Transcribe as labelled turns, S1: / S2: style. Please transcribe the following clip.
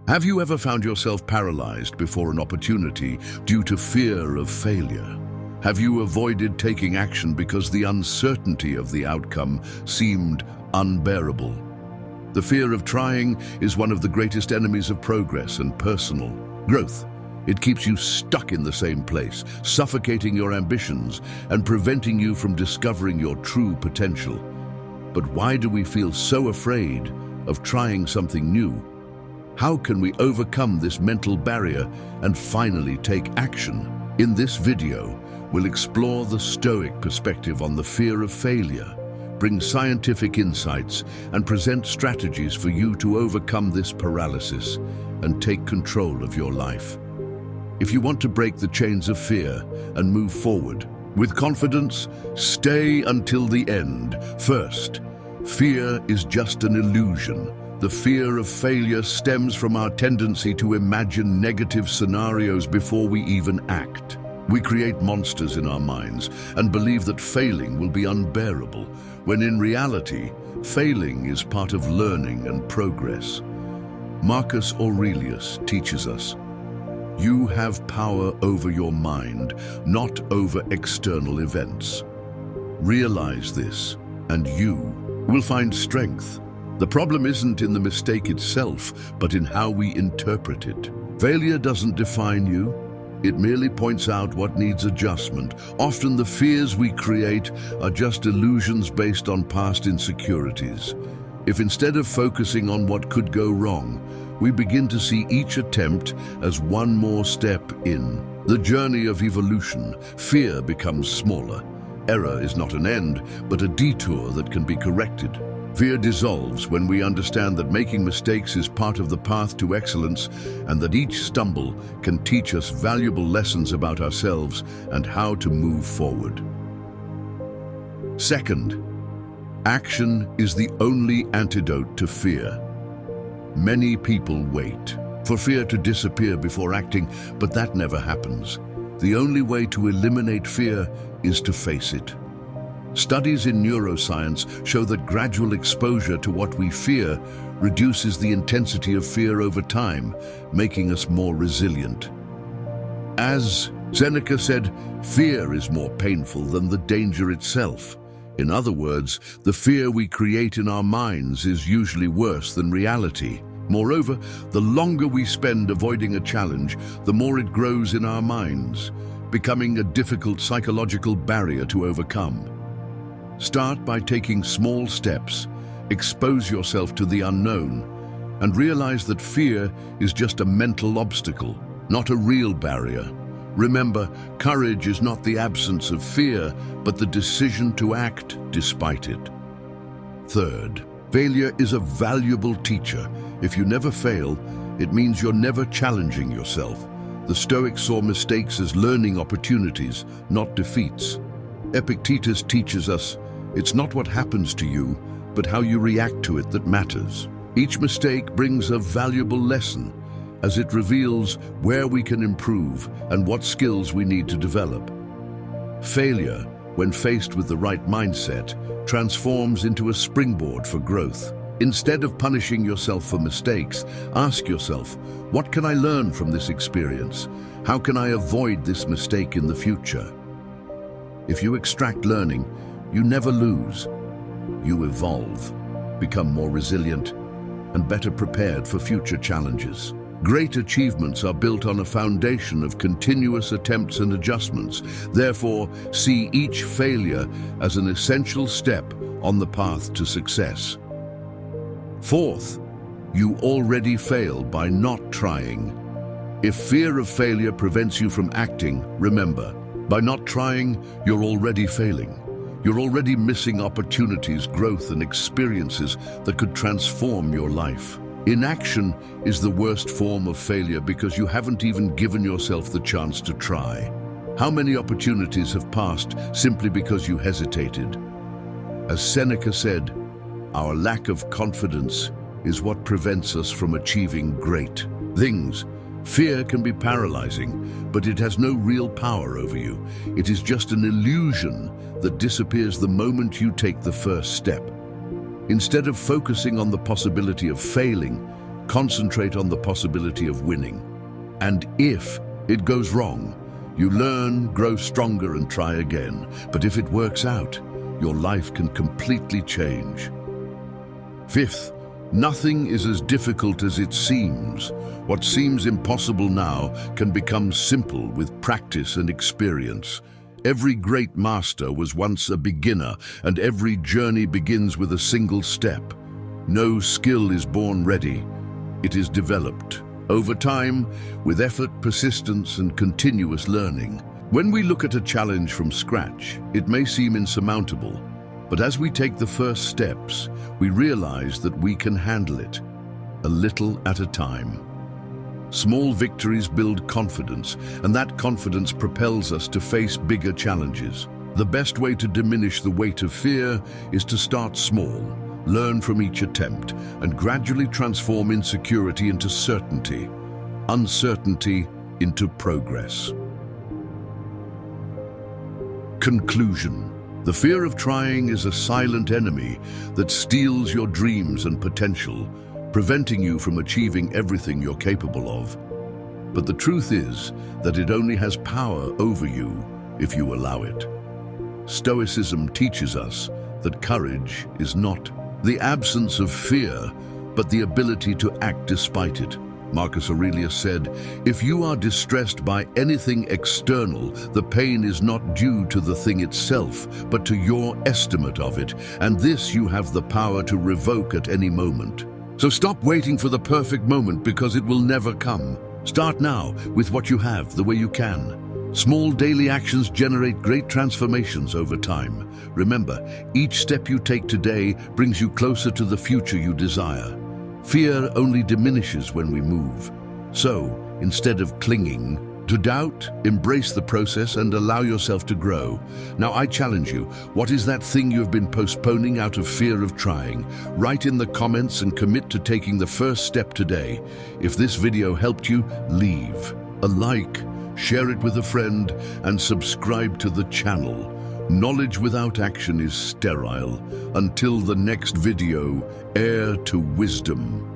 S1: Have you ever found yourself paralyzed before an opportunity due to fear of failure? Have you avoided taking action because the uncertainty of the outcome seemed unbearable? The fear of trying is one of the greatest enemies of progress and personal growth. It keeps you stuck in the same place, suffocating your ambitions and preventing you from discovering your true potential. But why do we feel so afraid of trying something new? How can we overcome this mental barrier and finally take action? In this video, we'll explore the Stoic perspective on the fear of failure, bring scientific insights, and present strategies for you to overcome this paralysis and take control of your life. If you want to break the chains of fear and move forward with confidence, stay until the end. First, fear is just an illusion. The fear of failure stems from our tendency to imagine negative scenarios before we even act. We create monsters in our minds and believe that failing will be unbearable, when in reality, failing is part of learning and progress. Marcus Aurelius teaches us, "You have power over your mind, not over external events." Realize this, and you will find strength. The problem isn't in the mistake itself, but in how we interpret it. Failure doesn't define you. It merely points out what needs adjustment. Often the fears we create are just illusions based on past insecurities. If instead of focusing on what could go wrong, we begin to see each attempt as one more step in the journey of evolution, fear becomes smaller. Error is not an end, but a detour that can be corrected. Fear dissolves when we understand that making mistakes is part of the path to excellence and that each stumble can teach us valuable lessons about ourselves and how to move forward. Second, action is the only antidote to fear. Many people wait for fear to disappear before acting, but that never happens. The only way to eliminate fear is to face it. Studies in neuroscience show that gradual exposure to what we fear reduces the intensity of fear over time, making us more resilient. As Seneca said, fear is more painful than the danger itself. In other words, the fear we create in our minds is usually worse than reality. Moreover, the longer we spend avoiding a challenge, the more it grows in our minds, becoming a difficult psychological barrier to overcome. Start by taking small steps, expose yourself to the unknown, and realize that fear is just a mental obstacle, not a real barrier. Remember, courage is not the absence of fear, but the decision to act despite it. Third, failure is a valuable teacher. If you never fail, it means you're never challenging yourself. The Stoics saw mistakes as learning opportunities, not defeats. Epictetus teaches us, it's not what happens to you, but how you react to it that matters. Each mistake brings a valuable lesson, as it reveals where we can improve and what skills we need to develop. Failure, when faced with the right mindset, transforms into a springboard for growth. Instead of punishing yourself for mistakes, ask yourself, what can I learn from this experience? How can I avoid this mistake in the future? If you extract learning, you never lose. You evolve, become more resilient, and better prepared for future challenges. Great achievements are built on a foundation of continuous attempts and adjustments. Therefore, see each failure as an essential step on the path to success. Fourth, you already fail by not trying. If fear of failure prevents you from acting, remember, by not trying, you're already failing. You're already missing opportunities, growth, and experiences that could transform your life. Inaction is the worst form of failure because you haven't even given yourself the chance to try. How many opportunities have passed simply because you hesitated? As Seneca said, our lack of confidence is what prevents us from achieving great things. Fear can be paralyzing, but it has no real power over you. It is just an illusion that disappears the moment you take the first step. Instead of focusing on the possibility of failing, Concentrate on the possibility of winning. And if it goes wrong, you learn, grow stronger, and try again. But if it works out, your life can completely change. Fifth, nothing is as difficult as it seems. What seems impossible now can become simple with practice and experience. Every great master was once a beginner, and every journey begins with a single step. No skill is born ready. It is developed over time, with effort, persistence, and continuous learning. When we look at a challenge from scratch, it may seem insurmountable, but as we take the first steps, we realize that we can handle it, a little at a time. Small victories build confidence, and that confidence propels us to face bigger challenges. The best way to diminish the weight of fear is to start small, learn from each attempt, and gradually transform insecurity into certainty, uncertainty into progress. Conclusion. The fear of trying is a silent enemy that steals your dreams and potential, preventing you from achieving everything you're capable of. But the truth is that it only has power over you if you allow it. Stoicism teaches us that courage is not the absence of fear, but the ability to act despite it. Marcus Aurelius said, "If you are distressed by anything external, the pain is not due to the thing itself, but to your estimate of it, and this you have the power to revoke at any moment." So stop waiting for the perfect moment, because it will never come. Start now with what you have, the way you can. Small daily actions generate great transformations over time. Remember, each step you take today brings you closer to the future you desire. Fear only diminishes when we move. So, instead of clinging to doubt, embrace the process and allow yourself to grow. Now I challenge you, what is that thing you've been postponing out of fear of trying? Write in the comments and commit to taking the first step today. If this video helped you, leave a like, share it with a friend, and subscribe to the channel. Knowledge without action is sterile. Until the next video, heir to wisdom.